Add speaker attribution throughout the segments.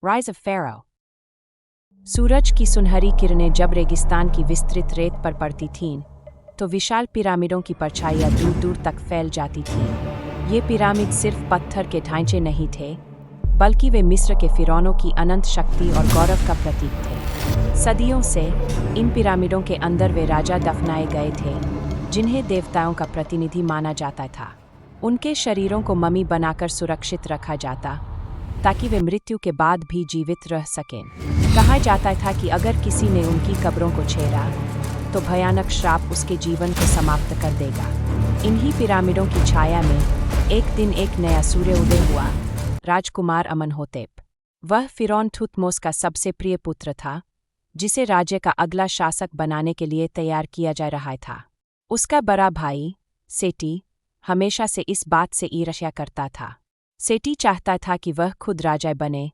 Speaker 1: Rise of फेरो। सूरज की सुनहरी किरणें जब रेगिस्तान की विस्तृत रेत पर पड़ती थीं, तो विशाल पिरामिडों की परछाइयाँ दूर दूर तक फैल जाती थीं। ये पिरामिड सिर्फ पत्थर के ढांचे नहीं थे, बल्कि वे मिस्र के फिरौनों की अनंत शक्ति और गौरव का प्रतीक थे। सदियों से इन पिरामिडों के अंदर वे राजा दफनाए गए थे, जिन्हें देवताओं का प्रतिनिधि माना जाता था। उनके शरीरों को ममी बनाकर सुरक्षित रखा जाता, ताकि वे मृत्यु के बाद भी जीवित रह सकें। कहा जाता था कि अगर किसी ने उनकी कब्रों को छेड़ा, तो भयानक श्राप उसके जीवन को समाप्त कर देगा। इन्हीं पिरामिडों की छाया में एक दिन एक नया सूर्योदय हुआ। राजकुमार अमनहोतेप, वह फिरौन थुतमोस का सबसे प्रिय पुत्र था, जिसे राज्य का अगला शासक बनाने के लिए तैयार किया जा रहा था। उसका बड़ा भाई सेटी हमेशा से इस बात से ईर्ष्या करता था। सेटी चाहता था कि वह खुद राजा बने,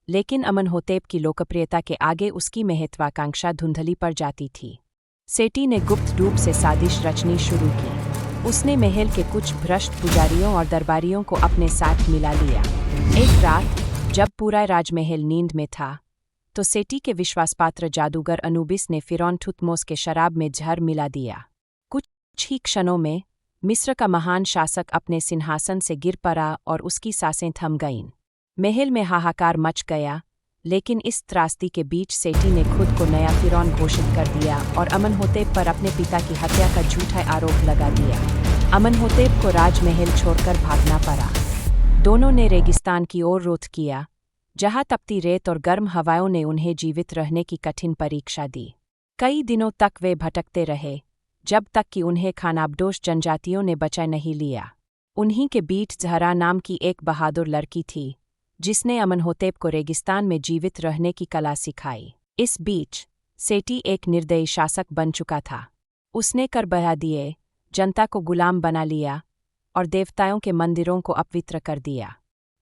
Speaker 1: लेकिन अमनहोतेप की लोकप्रियता के आगे उसकी महत्वाकांक्षा धुंधली पड़ जाती थी। सेटी ने गुप्त रूप से साजिश रचनी शुरू की। उसने महल के कुछ भ्रष्ट पुजारियों और दरबारियों को अपने साथ मिला लिया। एक रात जब पूरा राजमहल नींद में था, तो सेटी के विश्वासपात्र जादूगर अनुबिस ने फिरौन थुतमोस के शराब में जहर मिला दिया। कुछ ही क्षणों में मिस्र का महान शासक अपने सिंहासन से गिर पड़ा और उसकी सांसें थम गईं। महल में हाहाकार मच गया, लेकिन इस त्रासदी के बीच सेटी ने खुद को नया फिरौन घोषित कर दिया और अमनहोतेप पर अपने पिता की हत्या का झूठा आरोप लगा दिया। अमनहोतेप को राजमहल छोड़कर भागना पड़ा। दोनों ने रेगिस्तान की ओर रुख किया, जहां तपती रेत और गर्म हवाओं ने उन्हें जीवित रहने की कठिन परीक्षा दी। कई दिनों तक वे भटकते रहे, जब तक कि उन्हें खानाबदोश जनजातियों ने बचा नहीं लिया। उन्हीं के बीच ज़हरा नाम की एक बहादुर लड़की थी, जिसने अमनहोतेप को रेगिस्तान में जीवित रहने की कला सिखाई। इस बीच सेटी एक निर्दयी शासक बन चुका था। उसने कर बढ़ा दिए, जनता को गुलाम बना लिया और देवताओं के मंदिरों को अपवित्र कर दिया।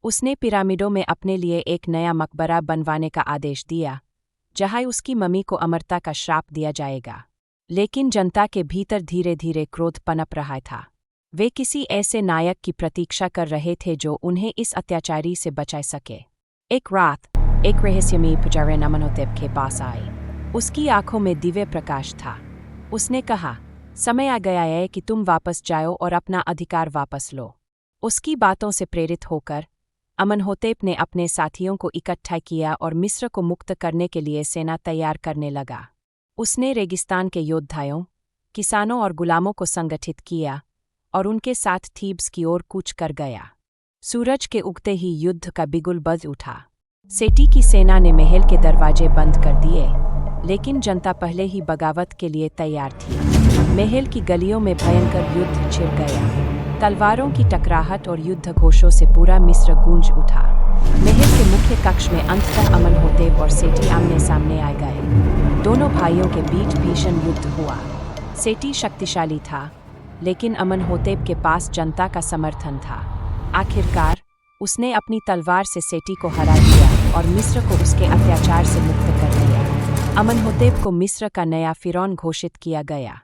Speaker 1: उसने पिरामिडों में अपने लिए एक नया मकबरा बनवाने का आदेश दिया, जहां उसकी मम्मी को अमरता का श्राप दिया जाएगा। लेकिन जनता के भीतर धीरे धीरे क्रोध पनप रहा था। वे किसी ऐसे नायक की प्रतीक्षा कर रहे थे जो उन्हें इस अत्याचारी से बचा सके। एक रात एक रहस्यमयी पुजारी अमनहोतेप के पास आई। उसकी आंखों में दिव्य प्रकाश था। उसने कहा, समय आ गया है कि तुम वापस जाओ और अपना अधिकार वापस लो। उसकी बातों से प्रेरित होकर अमनहोतेप ने अपने साथियों को इकट्ठा किया और मिस्र को मुक्त करने के लिए सेना तैयार करने लगा। उसने रेगिस्तान के योद्धाओं, किसानों और गुलामों को संगठित किया और उनके साथ थीब्स की ओर कूच कर गया। सूरज के उगते ही युद्ध का बिगुल बज उठा। सेटी की सेना ने महल के दरवाजे बंद कर दिए, लेकिन जनता पहले ही बगावत के लिए तैयार थी। महल की गलियों में भयंकर युद्ध छिड़ गया। तलवारों की टकराहट और युद्ध घोषों से पूरा मिस्र गूंज उठा। महल के मुख्य कक्ष में अंततः अमनहोतेप और सेटी आमने सामने आ गए। दोनों भाइयों के बीच भीषण युद्ध हुआ। सेटी शक्तिशाली था, लेकिन अमनहोतेप के पास जनता का समर्थन था। आखिरकार उसने अपनी तलवार से सेटी को हरा दिया और मिस्र को उसके अत्याचार से मुक्त कर दिया। अमनहोतेप को मिस्र का नया फिरौन घोषित किया गया।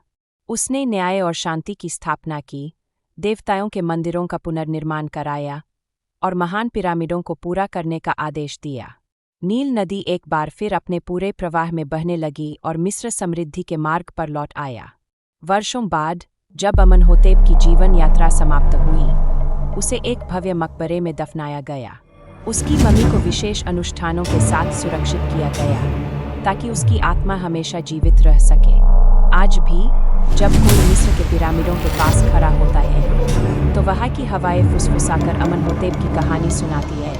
Speaker 1: उसने न्याय और शांति की स्थापना की, देवताओं के मंदिरों का पुनर्निर्माण कराया और महान पिरामिडों को पूरा करने का आदेश दिया। नील नदी एक बार फिर अपने पूरे प्रवाह में बहने लगी और मिस्र समृद्धि के मार्ग पर लौट आया। वर्षों बाद जब अमनहोतेप की जीवन यात्रा समाप्त हुई, उसे एक भव्य मकबरे में दफनाया गया। उसकी मम्मी को विशेष अनुष्ठानों के साथ सुरक्षित किया गया, ताकि उसकी आत्मा हमेशा जीवित रह सके। आज भी जब कोई मिस्र के पिरामिडों के पास खड़ा होता है, तो वहाँ की हवाएं फुसफुसाकर अमनहोतेप की कहानी सुनाती है,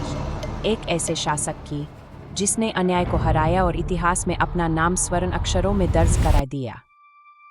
Speaker 1: एक ऐसे शासक की जिसने अन्याय को हराया और इतिहास में अपना नाम स्वर्ण अक्षरों में दर्ज करा दिया।